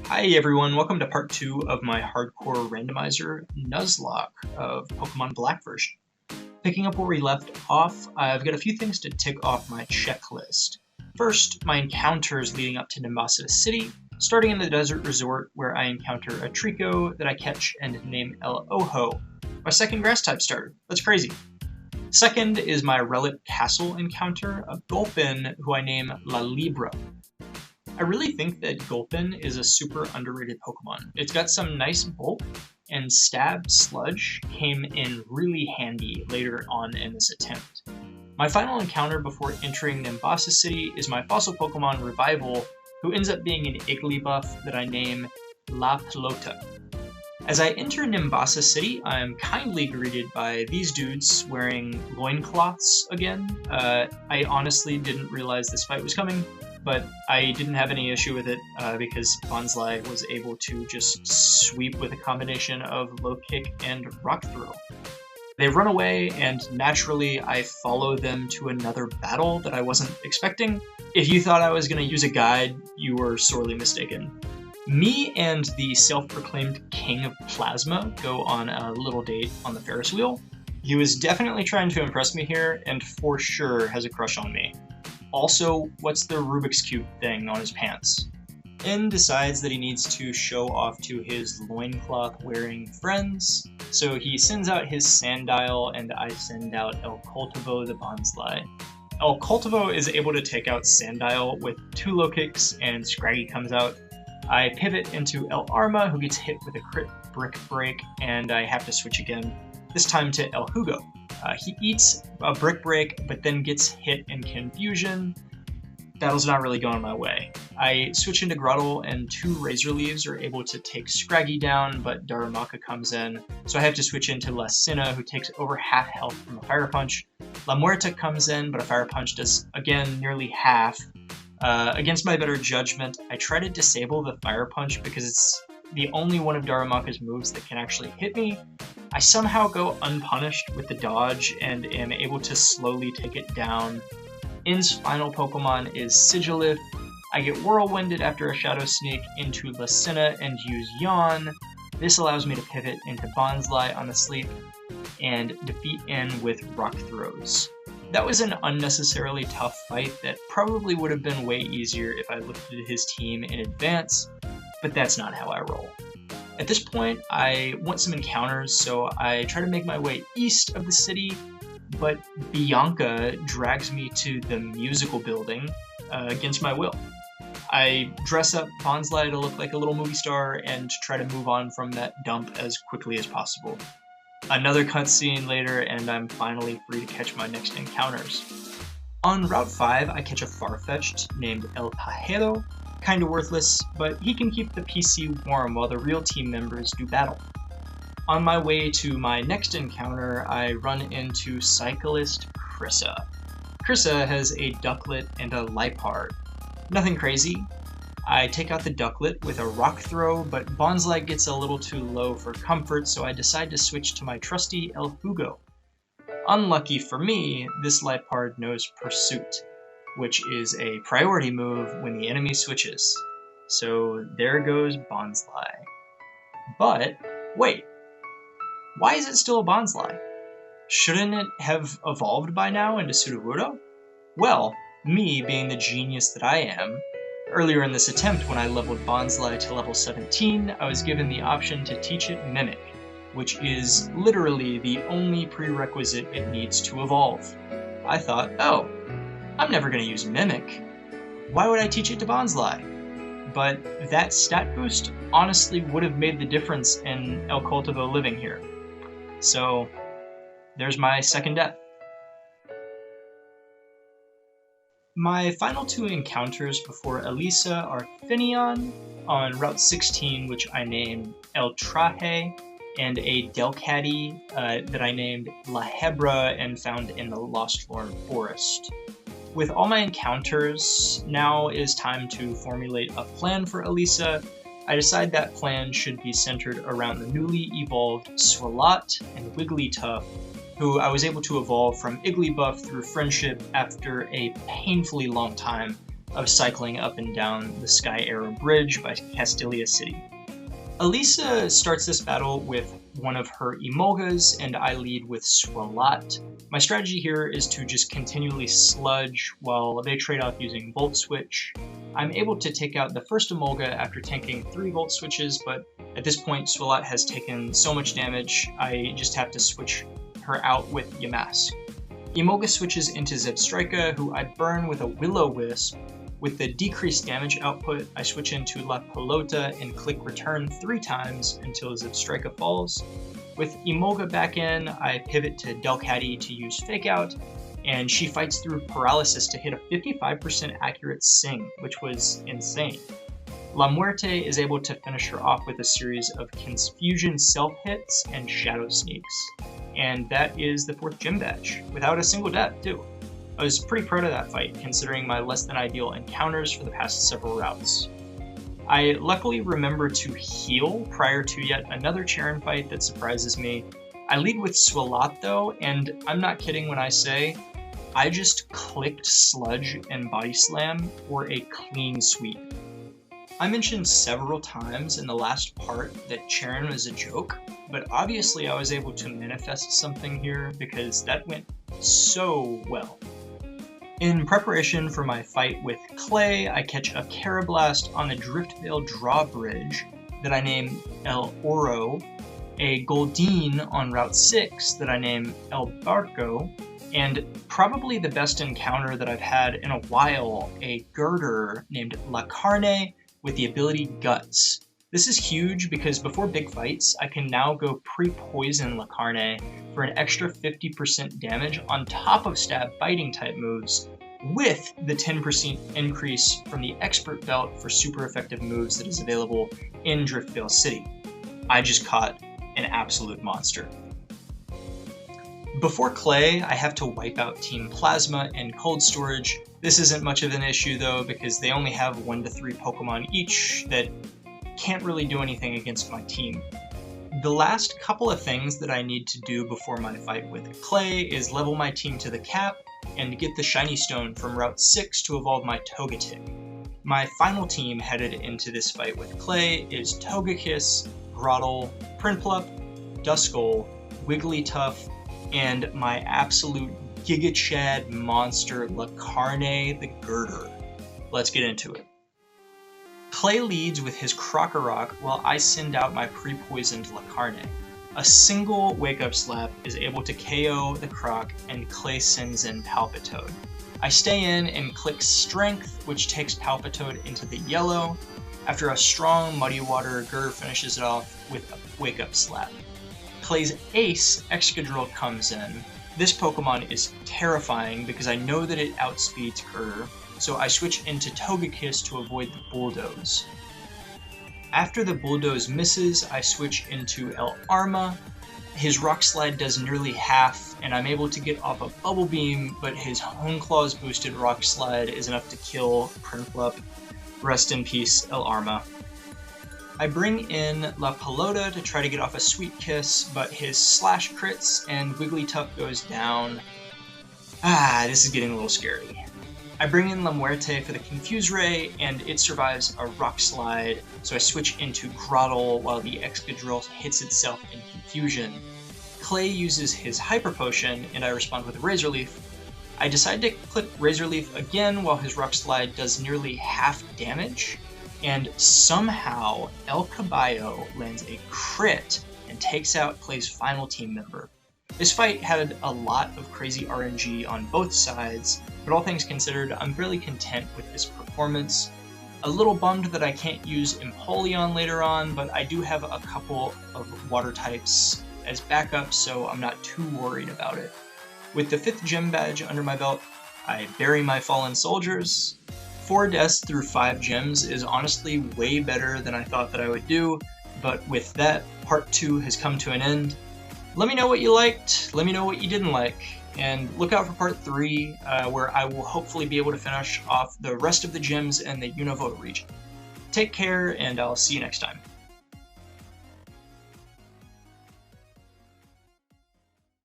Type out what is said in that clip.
Hi everyone, welcome to part 2 of my hardcore randomizer Nuzlocke of Pokemon Black version. Picking up where we left off, I've got a few things to tick off my checklist. First, my encounters leading up to Nimbasa City, starting in the desert resort where I encounter a Trico that I catch and name El Ojo, my second grass type starter. That's crazy. Second is my Relic Castle encounter, a Gulpin who I name La Libra. I really think that Gulpin is a super underrated Pokemon. It's got some nice bulk, and Stab Sludge came in really handy later on in this attempt. My final encounter before entering Nimbasa City is my fossil Pokemon Revival, who ends up being an Igglybuff that I name La Pelota. As I enter Nimbasa City, I'm kindly greeted by these dudes wearing loincloths again. I honestly didn't realize this fight was coming, but I didn't have any issue with it because Bonsly was able to just sweep with a combination of low kick and rock throw. They run away, and naturally I follow them to another battle that I wasn't expecting. If you thought I was going to use a guide, you were sorely mistaken. Me and the self-proclaimed King of Plasma go on a little date on the Ferris wheel. He was definitely trying to impress me here, and for sure has a crush on me. Also, what's the Rubik's Cube thing on his pants? N decides that he needs to show off to his loincloth-wearing friends, so he sends out his Sandile, and I send out El Cultivo the Bonsly. El Cultivo is able to take out Sandile with 2 low kicks, and Scraggy comes out. I pivot into El Arma, who gets hit with a crit Brick Break, and I have to switch again, this time to El Hugo. He eats a Brick Break, but then gets hit in Confusion. Battle's not really going my way. I switch into Grottle, and 2 Razor Leaves are able to take Scraggy down, but Darumaka comes in, so I have to switch into La Sinna, who takes over half health from a Fire Punch. La Muerta comes in, but a Fire Punch does, again, nearly half. Against my better judgment, I try to disable the Fire Punch because it's the only one of Darumaka's moves that can actually hit me. I somehow go unpunished with the dodge and am able to slowly take it down. N's final Pokemon is Sigilif. I get Whirlwinded after a Shadow Sneak into La Sinna and use Yawn. This allows me to pivot into Bonsly on the sleep and defeat N with Rock Throws. That was an unnecessarily tough fight that probably would have been way easier if I looked at his team in advance, but that's not how I roll. At this point, I want some encounters, so I try to make my way east of the city, but Bianca drags me to the musical building against my will. I dress up Bonsly to look like a little movie star and try to move on from that dump as quickly as possible. Another cutscene later, and I'm finally free to catch my next encounters. On Route 5, I catch a Farfetch'd named El Pajero. Kinda worthless, but he can keep the PC warm while the real team members do battle. On my way to my next encounter, I run into cyclist Krissa. Krissa has a Ducklet and a Liepard. Nothing crazy. I take out the Ducklet with a Rock Throw, but Bonsly gets a little too low for comfort, so I decide to switch to my trusty El Hugo. Unlucky for me, this Liepard knows Pursuit, which is a priority move when the enemy switches. So there goes Bonsly. But, wait, why is it still a Bonsly? Shouldn't it have evolved by now into Sudowoodo? Well, me being the genius that I am, earlier in this attempt when I leveled Bonsly to level 17, I was given the option to teach it Mimic, which is literally the only prerequisite it needs to evolve. I thought, oh, I'm never going to use Mimic. Why would I teach it to Bonsly? But that stat boost honestly would have made the difference in El Cultivo living here. So, there's my second death. My final 2 encounters before Elisa are Finneon on Route 16, which I named El Traje, and a Delcatty that I named La Hebra and found in the Lost Lorn Forest. With all my encounters, now is time to formulate a plan for Elisa. I decide that plan should be centered around the newly evolved Swalot and Wigglytuff, who I was able to evolve from Igglybuff through friendship after a painfully long time of cycling up and down the Sky Arrow Bridge by Castilia City. Elisa starts this battle with one of her Emolgas, and I lead with Swalot. My strategy here is to just continually sludge while they trade off using Volt Switch. I'm able to take out the first Emolga after tanking 3 Volt Switches, but at this point Swalot has taken so much damage, I just have to switch her out with Yamask. Emolga switches into Zebstrika, who I burn with a Will-O-Wisp. With the decreased damage output, I switch into La Pelota and click return 3 times until Zebstrika falls. With Emolga back in, I pivot to Delcatty to use Fake Out, and she fights through Paralysis to hit a 55% accurate Sing, which was insane. La Muerte is able to finish her off with a series of Confusion self-hits and Shadow Sneaks. And that is the 4th gym badge, without a single death too. I was pretty proud of that fight, considering my less than ideal encounters for the past several routes. I luckily remember to heal prior to yet another Charon fight that surprises me. I lead with Swalot though, and I'm not kidding when I say, I just clicked Sludge and Body Slam for a clean sweep. I mentioned several times in the last part that Charon was a joke, but obviously I was able to manifest something here because that went so well. In preparation for my fight with Clay, I catch a Carablast on the Driftvale Drawbridge that I name El Oro, a Goldeen on Route 6 that I name El Barco, and probably the best encounter that I've had in a while, a Girder named La Carne with the ability Guts. This is huge because before big fights, I can now go pre-poison La Carne for an extra 50% damage on top of stab biting type moves, with the 10% increase from the Expert Belt for super effective moves that is available in Driftvale City. I just caught an absolute monster. Before Clay, I have to wipe out Team Plasma and Cold Storage. This isn't much of an issue though because they only have 1 to 3 Pokemon each that can't really do anything against my team. The last couple of things that I need to do before my fight with Clay is level my team to the cap and get the Shiny Stone from Route 6 to evolve my Togetic. My final team headed into this fight with Clay is Togekiss, Grotle, Prinplup, Duskull, Wigglytuff, and my absolute Giga Chad monster La Carne the Girder. Let's get into it. Clay leads with his Krokorok while I send out my pre-poisoned La Carne. A single wake-up slap is able to KO the Croc and Clay sends in Palpitoad. I stay in and click Strength, which takes Palpitoad into the yellow. After a strong Muddy Water, Girder finishes it off with a wake-up slap. Clay's Ace, Excadrill, comes in. This Pokemon is terrifying because I know that it outspeeds Girder, so I switch into Togekiss to avoid the Bulldoze. After the Bulldoze misses, I switch into El Arma. His Rock Slide does nearly half, and I'm able to get off a Bubble Beam, but his Hone Claws boosted Rock Slide is enough to kill Prinplup. Rest in peace, El Arma. I bring in La Pelota to try to get off a Sweet Kiss, but his Slash crits and Wigglytuff goes down. This is getting a little scary. I bring in La Muerte for the Confuse Ray, and it survives a Rock Slide, so I switch into Grotle while the Excadrill hits itself in Confusion. Clay uses his Hyper Potion, and I respond with a Razor Leaf. I decide to click Razor Leaf again while his Rock Slide does nearly half damage, and somehow El Caballo lands a crit and takes out Clay's final team member. This fight had a lot of crazy RNG on both sides, but all things considered, I'm fairly content with this performance. A little bummed that I can't use Empoleon later on, but I do have a couple of water types as backup, so I'm not too worried about it. With the 5th gym badge under my belt, I bury my fallen soldiers. 4 deaths through 5 gyms is honestly way better than I thought that I would do, but with that, part 2 has come to an end. Let me know what you liked, let me know what you didn't like, and look out for part 3, where I will hopefully be able to finish off the rest of the gyms in the Unavoto region. Take care, and I'll see you next time.